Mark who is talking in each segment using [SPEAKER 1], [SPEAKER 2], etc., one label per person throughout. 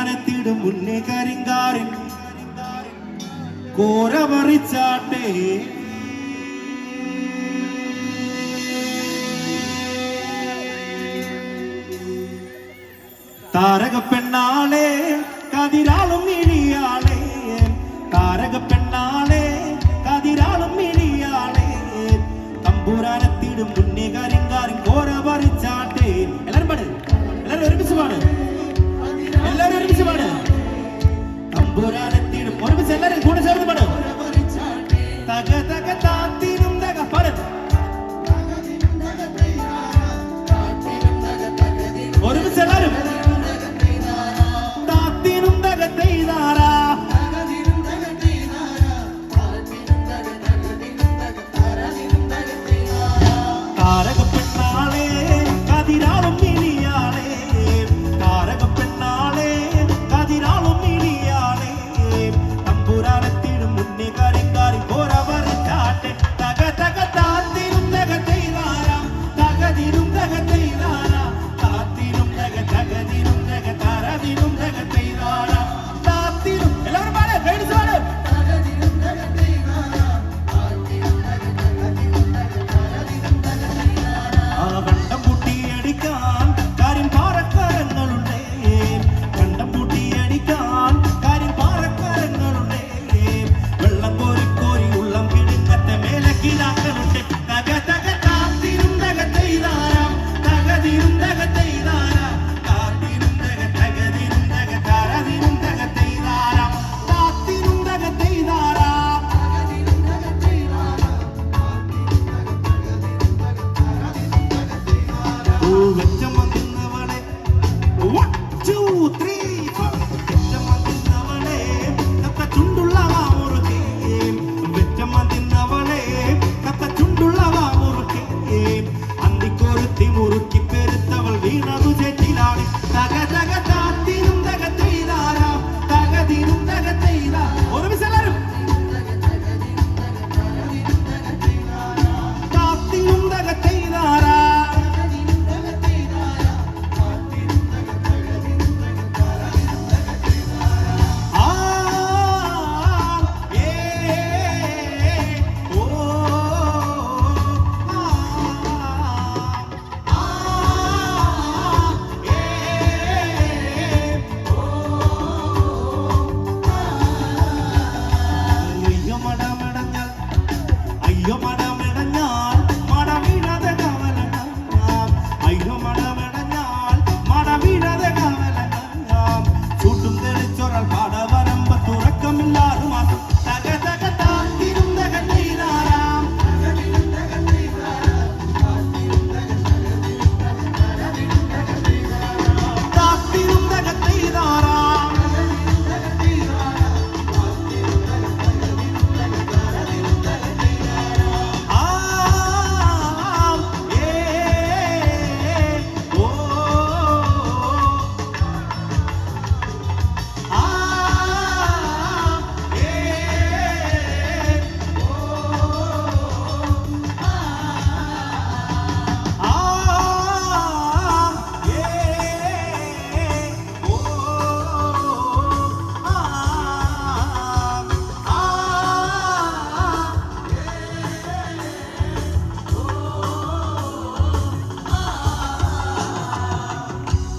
[SPEAKER 1] തമ്പുരാനെത്തിടും മുന്നേ കരിങ്കാരൻ കോര പറിച്ചാട്ടെ. താരക പെണ്ണാളെ കതിരാളും ഇഴിയാളെ, താരക പെണ്ണാളെ കതിരാളും ഇഴിയാളെ, തമ്പുരാനെത്തിടും മുന്നേ കരിങ്കാരൻ കോര പറിച്ചാട്ടെ. എല്ലാരും പാട്, എല്ലാരും ഒരുമിച്ച് പാട്, എല്ലാരും ഒരുമിച്ച് പാട്. തമ്പുരാനെത്തിടും ഒരുമിച്ച് എല്ലാരും കൂടെ ചേർന്ന് പാട്. തക തക താത്തിനും തക പാട്. ഒരുമിച്ച് എല്ലാരും താത്തിനും തക തെയ്താരാ. താരക പെണ്ണാളെ കതിരാളും ഇഴിയാളെ, താരക പെണ്ണാളെ കതിരാളും ഇഴിയാളെ, തമ്പുരാനെത്തിടും മുന്നേ കരിങ്കാരൻ കോര പറിച്ചാട്ടെ. തക തക താത്തിനും തക തെയ്താരാ, തകതിനും തക തെയ്താരാ, താത്തിനും തക തകതിനും തക തരതിനും തക തെയ്താരാ, താത്തിനും. എല്ലാവരും പാട്, പേടിച്ച് പാട്. കണ്ടം പൂട്ടിയടിക്കാൻ കാര്യം പാറക്കാരങ്ങളുണ്ടേ, കണ്ടം പൂട്ടിയടിക്കാൻ കാര്യം പാറക്കാരങ്ങളുണ്ടേ, വെള്ളം കോരി കോരി ഉള്ളം കിടുങ്ങത്തെ മേലെ കിടാക്കളുണ്ട്. തക തക താത്തിനും തക തെയ്താരാം, തകതിനും തക തെയ്താരാം, താത്തിനും തക തകതിനും തക തരതിനും തക തെയ്താരാം, താത്തിനും തക തെയ്താരാം. വെച്ചമ്മ തിന്നവളെ 1 2 3 4. വെച്ചമ്മ തിന്നവളെ കത്ത ചുണ്ടുള്ള വാമുറുക്കേ, വെച്ചമ്മ തിന്നവളെ കത്ത ചുണ്ടുള്ള വാമുറുക്കേ, അന്തിക്കൊരുത്തി മുറുക്കി പെരുത്തവൾ വീണതു ചേറ്റിലാണ്. തക തക താത്തിനും തക തെയ്താരാം, തകതിനും തക തെയ്താ. ഒരുമിച്ച് എല്ലാരും താത്തിനും തക തെയ്താരാ. അയ്യോ മടമെടഞ്ഞാൽ മട വീഴാതെ കവലങ്ങാം, അയ്യോ മടമെടഞ്ഞാൽ മട വീഴാതെ കവലങ്ങാം, ചൂട്ടും തെളിച്ചൊരാൾ പാടവരമ്പ തുറക്കമില്ലാതെ മാസം. തക തക താത്തിനും തക തെയ്താരാം, താത്തിനും തക തെയ്താരാം.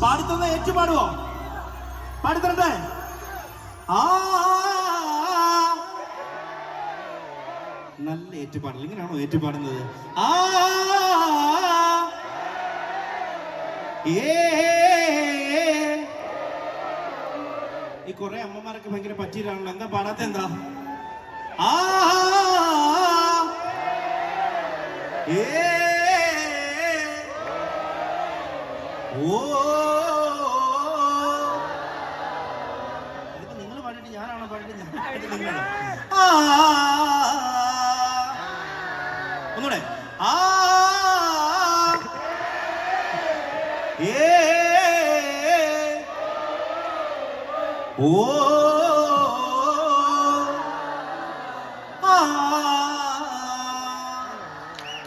[SPEAKER 1] പാടിത്തന്നെ ഏറ്റുപാടുവോ? പാടിത്തരട്ടെ. നല്ല ഏറ്റുപാടൽ. ഇങ്ങനെയാണോ ഏറ്റുപാടുന്നത്? ഈ കുറെ അമ്മമാരൊക്കെ ഭയങ്കര പറ്റിയിട്ടാണല്ലോ. എന്താ പാടാത്ത? എന്താ നിങ്ങൾ പാടിയിട്ട് ഞാനാണോ പാടിയിട്ട്? ഞാൻ നിങ്ങൾ ഒന്നൂടെ.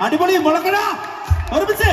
[SPEAKER 1] അടിപൊളി. മുളക്കട ഒരുമിച്ച്.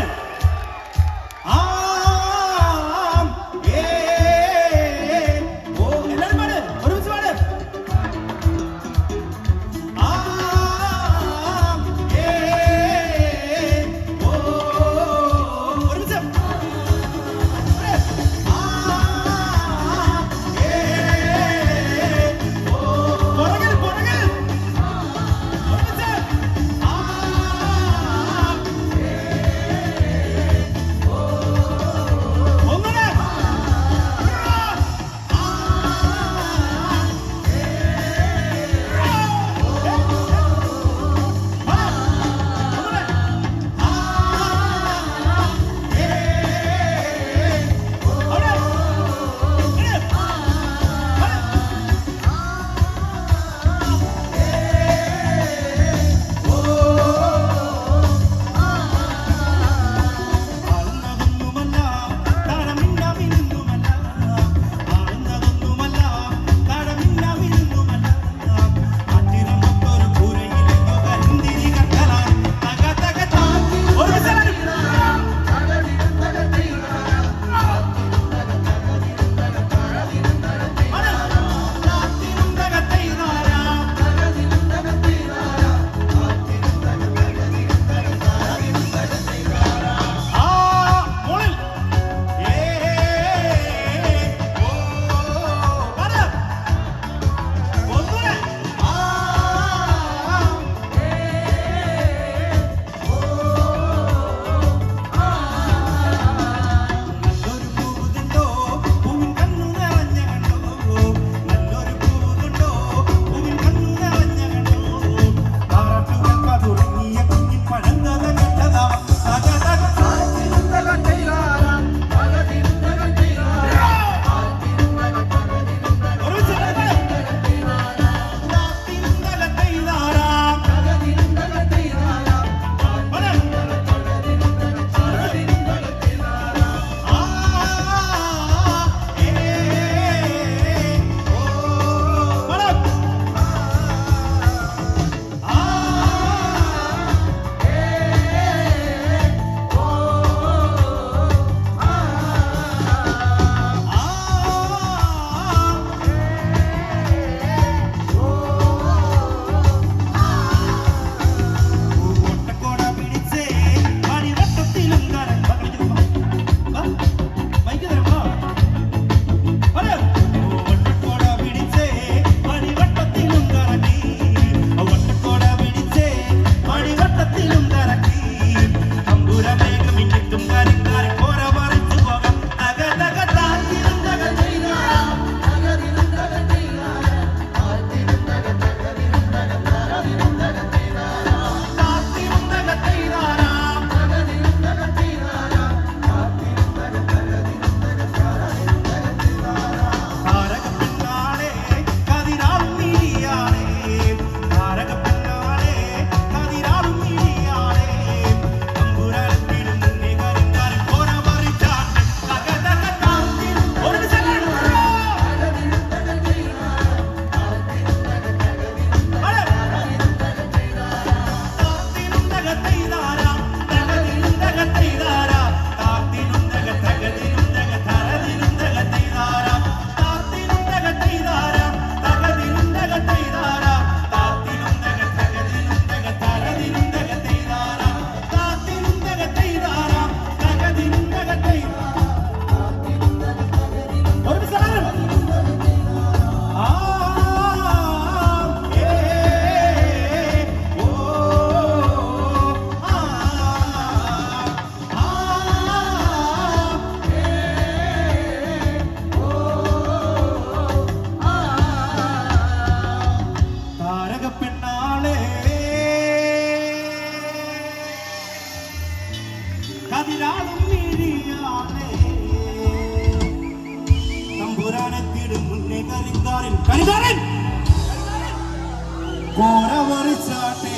[SPEAKER 1] കോരമറിച്ചാട്ടെ.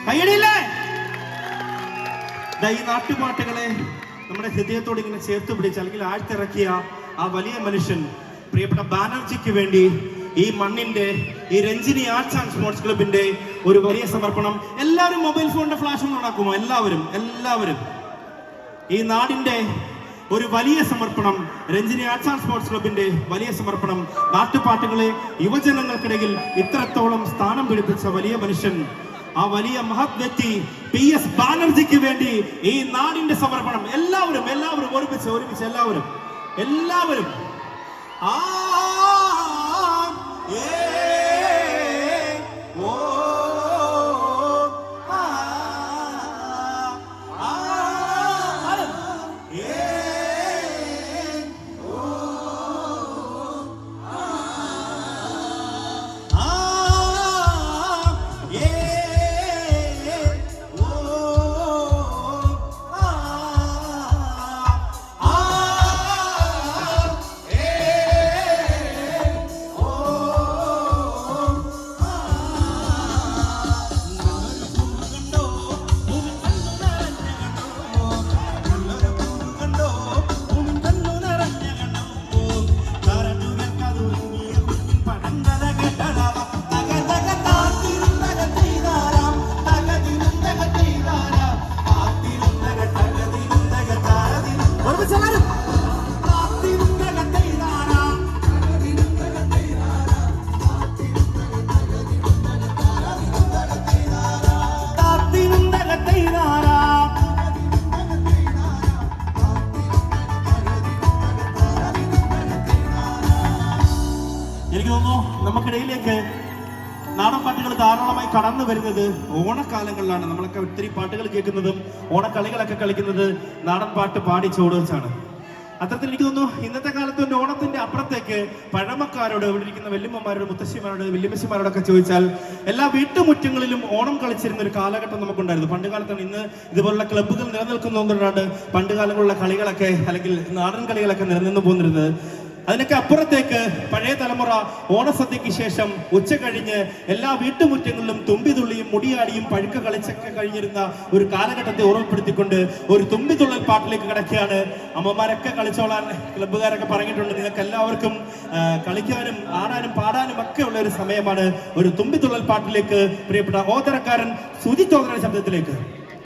[SPEAKER 1] കയ്യടിയില്ലേ? ഈ നാട്ടുപാട്ടുകളെ നമ്മുടെ ഹൃദയത്തോട് ഇങ്ങനെ ചേർത്ത് പിടിച്ച അല്ലെങ്കിൽ ആഴ്ത്തിറക്കിയ ആ വലിയ മനുഷ്യൻ പ്രിയപ്പെട്ട ബാനർജിക്ക് വേണ്ടി ഈ മണ്ണിന്റെ ഈ രഞ്ജിനി ആർട്സ് ആൻഡ് സ്പോർട്സ് ക്ലബിന്റെ ഒരു വലിയ സമർപ്പണം. എല്ലാവരും മൊബൈൽ ഫോണിന്റെ ഫ്ലാഷ് ഒന്ന് നടക്കുമോ? എല്ലാവരും ഈ നാടിന്റെ ഒരു വലിയ സമർപ്പണം, രഞ്ജിനി ആർട്സ് ആൻഡ് സ്പോർട്സ് ക്ലബിന്റെ വലിയ സമർപ്പണം. നാട്ടുപാട്ടുകളെ യുവജനങ്ങൾക്കിടയിൽ ഇത്രത്തോളം സ്ഥാനം പിടിപ്പിച്ച വലിയ മനുഷ്യൻ, ആ വലിയ മഹത് വ്യക്തി PS ബാനർജിക്ക് വേണ്ടി ഈ നാടിന്റെ സമർപ്പണം. എല്ലാവരും ഒരുമിച്ച് എല്ലാവരും ആ എനിക്ക് തോന്നുന്നു നമുക്കിടയിലേക്ക് നാടൻ പാട്ടുകൾ ധാരാളമായി കടന്നു വരുന്നത് ഓണക്കാലങ്ങളിലാണ്. നമ്മളൊക്കെ ഒത്തിരി പാട്ടുകൾ കേൾക്കുന്നതും ഓണക്കളികളൊക്കെ കളിക്കുന്നത് നാടൻ പാട്ട് പാടി ചോടുവെച്ചാണ്. അത്തരത്തിൽ എനിക്ക് തോന്നുന്നു ഇന്നത്തെ കാലത്ത് ഓണത്തിന്റെ അപ്പുറത്തേക്ക് പഴമക്കാരോട്, ഇവിടെ ഇരിക്കുന്ന വല്യമ്മമാരോട്, മുത്തശ്ശിമാരോട്, വല്യമ്മച്ചിമാരോടൊക്കെ ചോദിച്ചാൽ എല്ലാ വീട്ടുമുറ്റങ്ങളിലും ഓണം കളിച്ചിരുന്ന ഒരു കാലഘട്ടം നമുക്കുണ്ടായിരുന്നു. പണ്ട് കാലത്താണ്. ഇന്ന് ഇതുപോലുള്ള ക്ലബ്ബുകൾ നിലനിൽക്കുന്നതുകൊണ്ടാണ് പണ്ട് കാലങ്ങളിലുള്ള കളികളൊക്കെ അല്ലെങ്കിൽ നാടൻ കളികളൊക്കെ നിലനിന്ന് പോന്നിരുന്നത്. അതിനൊക്കെ അപ്പുറത്തേക്ക് പഴയ തലമുറ ഓണസദ്യക്ക് ശേഷം ഉച്ച കഴിഞ്ഞ് എല്ലാ വീട്ടുമുറ്റങ്ങളിലും തുമ്പിതുള്ളിയും മുടിയാടിയും പഴുക്ക കളിച്ചൊക്കെ കഴിഞ്ഞിരുന്ന ഒരു കാലഘട്ടത്തെ ഓർമ്മപ്പെടുത്തിക്കൊണ്ട് ഒരു തുമ്പിതുള്ളൽ പാട്ടിലേക്ക് കിടക്കുകയാണ്. അമ്മമാരൊക്കെ കളിച്ചോളാൻ ക്ലബ്ബുകാരൊക്കെ പറഞ്ഞിട്ടുണ്ട്. നിങ്ങൾക്ക് എല്ലാവർക്കും കളിക്കാനും ആടാനും പാടാനും ഒക്കെ ഉള്ള ഒരു സമയമാണ്. ഒരു തുമ്പിതുള്ളൽ പാട്ടിലേക്ക് പ്രിയപ്പെട്ട ഓതരക്കാരൻ സുജിത് ഓതരയുടെ ശബ്ദത്തിലേക്ക്